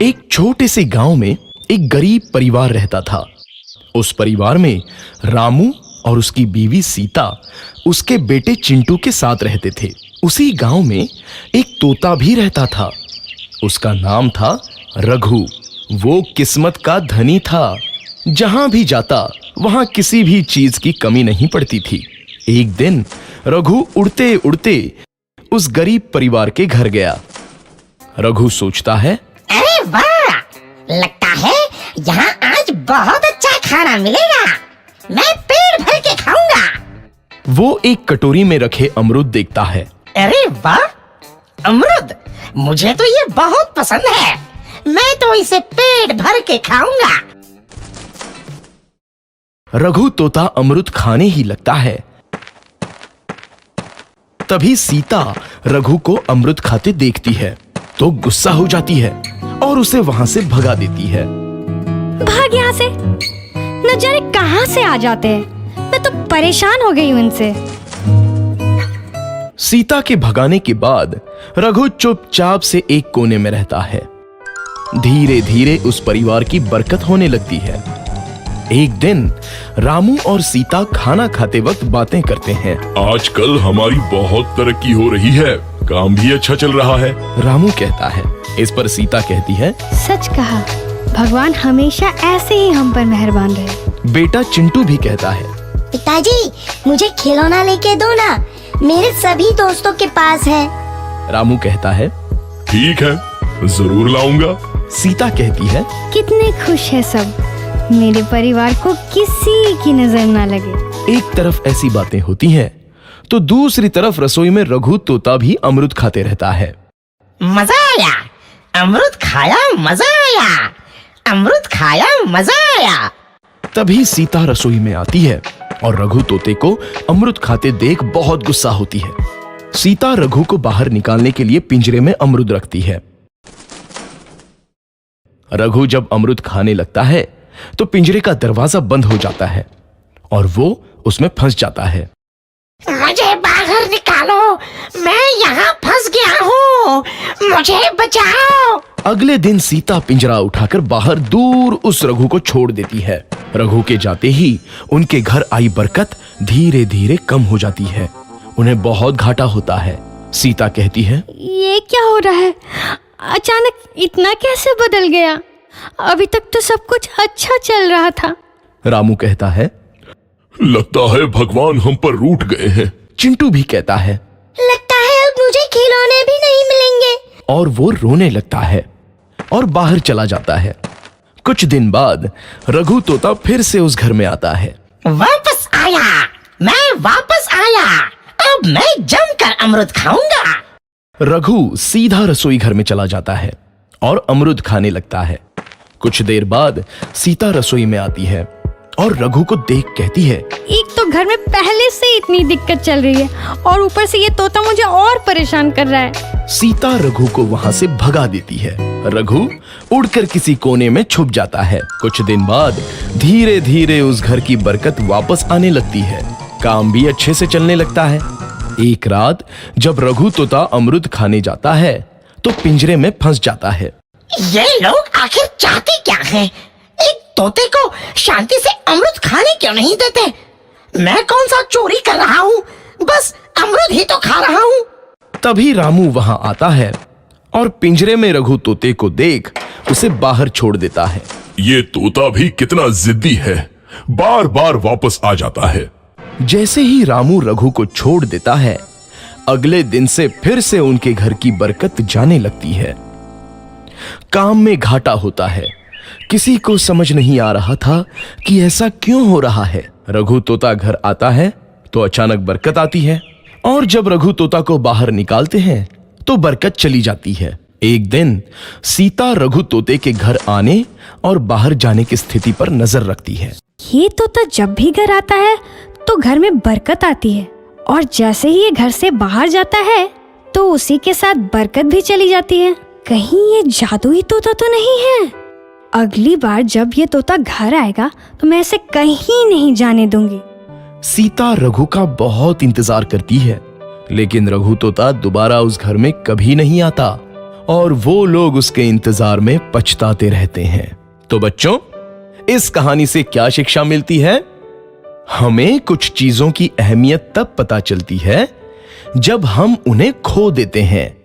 एक छोटे से गांव में एक गरीब परिवार रहता था। उस परिवार में रामू और उसकी बीवी सीता उसके बेटे चिंटू के साथ रहते थे। उसी गांव में एक तोता भी रहता था। उसका नाम था रघु। वो किस्मत का धनी था। जहां भी जाता वहां किसी भी चीज की कमी नहीं पड़ती थी। एक दिन रघु उड़ते उड़ते उस गरीब परिवार के घर गया। रघु सोचता है, अरे वाह, लगता है यहाँ आज बहुत अच्छा खाना मिलेगा। मैं पेट भर के खाऊंगा। वो एक कटोरी में रखे अमरूद देखता है। अरे वाह, अमरूद, मुझे तो ये बहुत पसंद है। मैं तो इसे पेट भर के खाऊंगा। रघु तोता अमरूद खाने ही लगता है। तभी सीता रघु को अमरूद खाते देखती है तो गुस्सा हो जाती है और उसे वहां से भगा देती है। भाग यहाँ से, न जाने कहां से आ जाते हैं। मैं तो परेशान हो गई हूं इनसे। सीता के भगाने के बाद रघु चुपचाप से एक कोने में रहता है। धीरे धीरे उस परिवार की बरकत होने लगती है। एक दिन रामू और सीता खाना खाते वक्त बातें करते हैं। आजकल हमारी बहुत तरक्की हो रही है, काम भी अच्छा चल रहा है। रामू कहता है। इस पर सीता कहती है, सच कहा, भगवान हमेशा ऐसे ही हम पर मेहरबान रहे। बेटा चिंटू भी कहता है, पिताजी, मुझे खिलौना लेके दो ना, मेरे सभी दोस्तों के पास है। रामू कहता है, ठीक है, जरूर लाऊंगा। सीता कहती है, कितने खुश है सब, मेरे परिवार को किसी की नजर ना लगे। एक तरफ ऐसी बातें होती हैं तो दूसरी तरफ रसोई में रघु तोता भी अमरूद खाते रहता है। मजा आया, अमरूद खाया, मजा आया, अमरूद खाया, मजा आया। तभी सीता रसोई में आती है और रघु तोते को अमरूद खाते देख बहुत गुस्सा होती है। सीता रघु को बाहर निकालने के लिए पिंजरे में अमरूद रखती है। रघु जब अमरूद खाने लगता है तो पिंजरे का दरवाजा बंद हो जाता है और वो उसमें फंस जाता है। मुझे बाहर निकालो, मैं यहाँ फंस गया हूँ, मुझे बचाओ। अगले दिन सीता पिंजरा उठाकर बाहर दूर उस रघु को छोड़ देती है। रघु के जाते ही उनके घर आई बरकत धीरे धीरे कम हो जाती है। उन्हें बहुत घाटा होता है। सीता कहती है, ये क्या हो रहा है? अचानक इतना कैसे बदल गया? अभी तक तो सब कुछ अच्छा चल रहा था। रामू कहता है, लगता है भगवान हम पर रूठ गए हैं। चिंटू भी कहता है, लगता है अब मुझे खिलौने भी नहीं मिलेंगे। और वो रोने लगता है और बाहर चला जाता है। कुछ दिन बाद रघु तोता फिर से उस घर में आता है। वापस आया, मैं वापस आया, अब मैं जमकर अमरूद खाऊंगा। रघु सीधा रसोई घर में चला जाता है और अमरूद खाने लगता है। कुछ देर बाद सीता रसोई में आती है और रघु को देख कहती है, एक तो घर में पहले से इतनी दिक्कत चल रही है और ऊपर से ये तोता मुझे और परेशान कर रहा है। सीता रघु को वहां से भगा देती है। रघु उड़कर किसी कोने में छुप जाता है। कुछ दिन बाद धीरे धीरे उस घर की बरकत वापस आने लगती है। काम भी अच्छे से चलने लगता है। एक रात जब रघु तोता अमरूद खाने जाता है तो पिंजरे में फंस जाता है। ये लोग आखिर चाहते क्या हैं? एक तोते को शांति से अमरूद खाने क्यों नहीं देते? मैं कौन सा चोरी कर रहा हूँ? बस अमरूद ही तो खा रहा हूँ। तभी रामू वहां आता है और पिंजरे में रघु तोते को देख उसे बाहर छोड़ देता है। ये तोता भी कितना जिद्दी है, बार बार वापस आ जाता है। जैसे ही रामू रघु को छोड़ देता है, अगले दिन से फिर से उनके घर की बरकत जाने लगती है। काम में घाटा होता है। किसी को समझ नहीं आ रहा था कि ऐसा क्यों हो रहा है। रघु तोता घर आता है तो अचानक बरकत आती है और जब रघु तोता को बाहर निकालते हैं तो बरकत चली जाती है। एक दिन सीता रघु तोते के घर आने और बाहर जाने की स्थिति पर नजर रखती है। ये तोता जब भी घर आता है तो घर में बरकत आती है और जैसे ही ये घर से बाहर जाता है तो उसी के साथ बरकत भी चली जाती है। कहीं ये जादुई तोता तो नहीं है? अगली बार जब ये तोता घर आएगा तो मैं इसे कहीं नहीं जाने दूंगी। सीता रघु का बहुत इंतजार करती है, लेकिन रघु तोता दोबारा उस घर में कभी नहीं आता और वो लोग उसके इंतजार में पछताते रहते हैं। तो बच्चों, इस कहानी से क्या शिक्षा मिलती है? हमें कुछ चीजों की अहमियत तब पता चलती है जब हम उन्हें खो देते हैं।